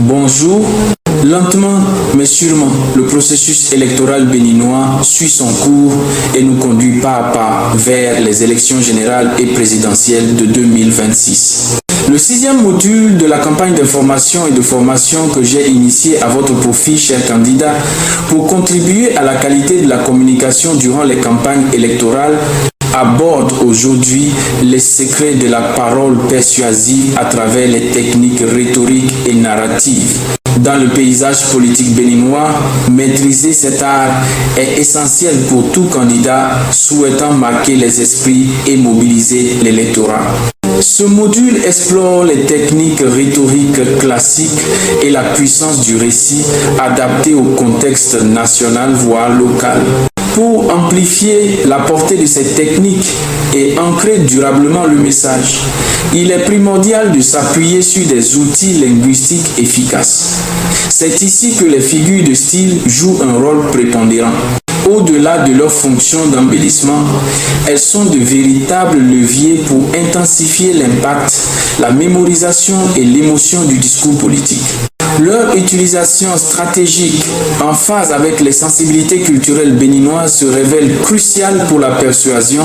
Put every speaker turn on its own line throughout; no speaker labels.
Bonjour. Lentement mais sûrement, le processus électoral béninois suit son cours et nous conduit pas à pas vers les élections générales et présidentielles de 2026. Le 6e module de la campagne d'information et de formation que j'ai initié à votre profit, chers candidats, pour contribuer à la qualité de la communication durant les campagnes électorales, aborde aujourd'hui les secrets de la parole persuasive à travers les techniques rhétoriques et narratives. Dans le paysage politique béninois, maîtriser cet art est essentiel pour tout candidat souhaitant marquer les esprits et mobiliser l'électorat. Ce module explore les techniques rhétoriques classiques et la puissance du récit adapté au contexte national voire local. Pour amplifier la portée de ces techniques et ancrer durablement le message, il est primordial de s'appuyer sur des outils linguistiques efficaces. C'est ici que les figures de style jouent un rôle prépondérant. Au-delà de leur fonction d'embellissement, elles sont de véritables leviers pour intensifier l'impact, la mémorisation et l'émotion du discours politique. Leur utilisation stratégique en phase avec les sensibilités culturelles béninoises se révèle cruciale pour la persuasion,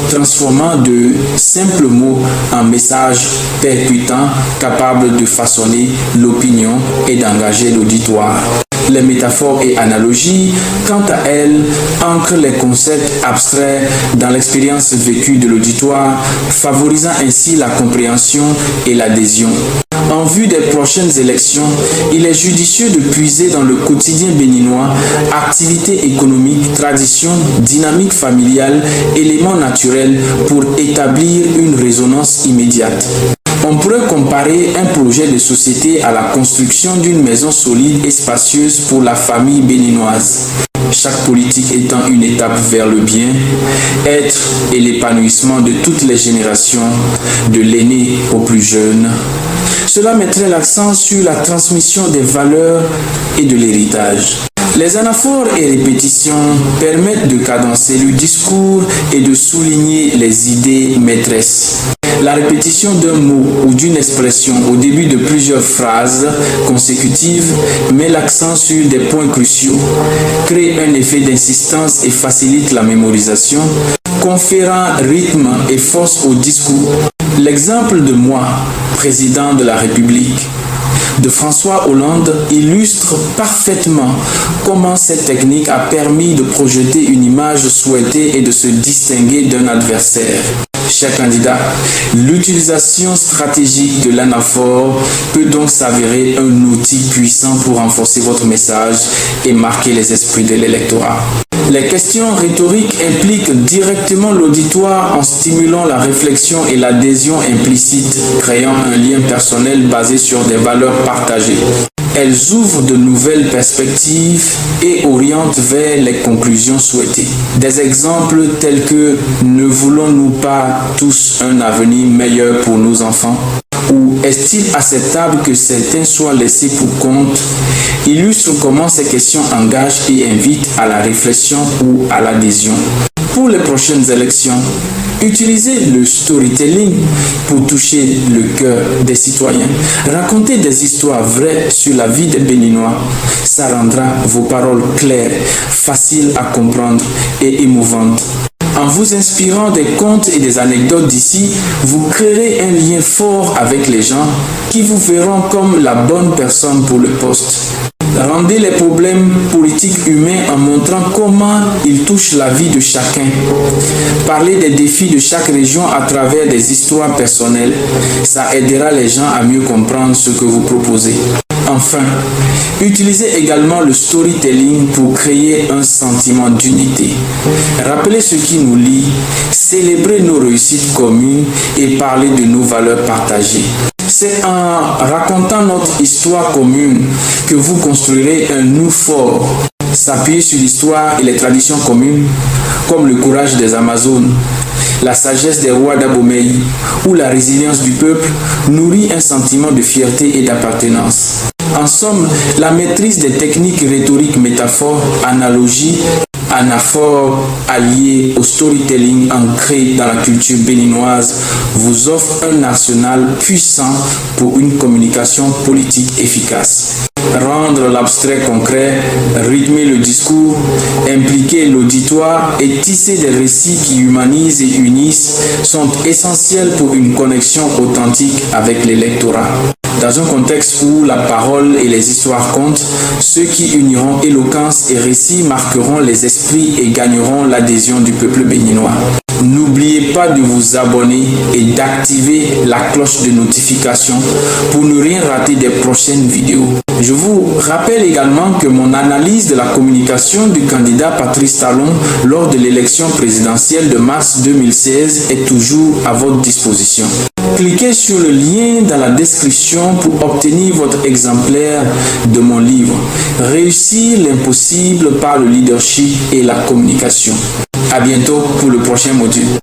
transformant de simples mots en messages percutants capables de façonner l'opinion et d'engager l'auditoire. Les métaphores et analogies, quant à elles, ancrent les concepts abstraits dans l'expérience vécue de l'auditoire, favorisant ainsi la compréhension et l'adhésion. En vue des prochaines élections, il est judicieux de puiser dans le quotidien béninois, activités économiques, traditions, dynamique familiale, éléments naturels pour établir une résonance immédiate. On pourrait comparer un projet de société à la construction d'une maison solide et spacieuse pour la famille béninoise. Chaque politique étant une étape vers le bien-être et l'épanouissement de toutes les générations, de l'aîné au plus jeune. Cela mettrait l'accent sur la transmission des valeurs et de l'héritage. Les anaphores et répétitions permettent de cadencer le discours et de souligner les idées maîtresses. La répétition d'un mot ou d'une expression au début de plusieurs phrases consécutives met l'accent sur des points cruciaux, crée un effet d'insistance et facilite la mémorisation, conférant rythme et force au discours. L'exemple de moi, président de la République, de François Hollande illustre parfaitement comment cette technique a permis de projeter une image souhaitée et de se distinguer d'un adversaire. Chers candidats, l'utilisation stratégique de l'anaphore peut donc s'avérer un outil puissant pour renforcer votre message et marquer les esprits de l'électorat. Les questions rhétoriques impliquent directement l'auditoire en stimulant la réflexion et l'adhésion implicite, créant un lien personnel basé sur des valeurs partagées. Elles ouvrent de nouvelles perspectives et orientent vers les conclusions souhaitées. Des exemples tels que « Ne voulons-nous pas tous un avenir meilleur pour nos enfants ?» ou « Est-il acceptable que certains soient laissés pour compte ?» illustrent comment ces questions engagent et invitent à la réflexion ou à l'adhésion. Pour les prochaines élections, utilisez le storytelling pour toucher le cœur des citoyens. Racontez des histoires vraies sur la vie des Béninois. Ça rendra vos paroles claires, faciles à comprendre et émouvantes. En vous inspirant des contes et des anecdotes d'ici, vous créerez un lien fort avec les gens qui vous verront comme la bonne personne pour le poste. Rendez les problèmes politiques humains en montrant comment ils touchent la vie de chacun. Parlez des défis de chaque région à travers des histoires personnelles. Ça aidera les gens à mieux comprendre ce que vous proposez. Enfin, utilisez également le storytelling pour créer un sentiment d'unité. Rappelez ce qui nous lie, célébrez nos réussites communes et parlez de nos valeurs partagées. C'est en racontant notre histoire commune que vous construirez un nous fort. S'appuyer sur l'histoire et les traditions communes, comme le courage des Amazones, la sagesse des rois d'Abomey ou la résilience du peuple, nourrit un sentiment de fierté et d'appartenance. En En somme, la maîtrise des techniques rhétoriques, métaphores, analogies, anaphores alliées au storytelling ancré dans la culture béninoise vous offre un arsenal puissant pour une communication politique efficace. Rendre l'abstrait concret, rythmer le discours, impliquer l'auditoire et tisser des récits qui humanisent et unissent sont essentiels pour une connexion authentique avec l'électorat. Dans un contexte où la parole et les histoires comptent, ceux qui uniront éloquence et récit marqueront les esprits et gagneront l'adhésion du peuple béninois. N'oubliez pas de vous abonner et d'activer la cloche de notification pour ne rien rater des prochaines vidéos. Je vous rappelle également que mon analyse de la communication du candidat Patrice Talon lors de l'élection présidentielle de mars 2016 est toujours à votre disposition. Cliquez sur le lien dans la description pour obtenir votre exemplaire de mon livre « Réussir l'impossible par le leadership et la communication ». À bientôt pour le prochain module.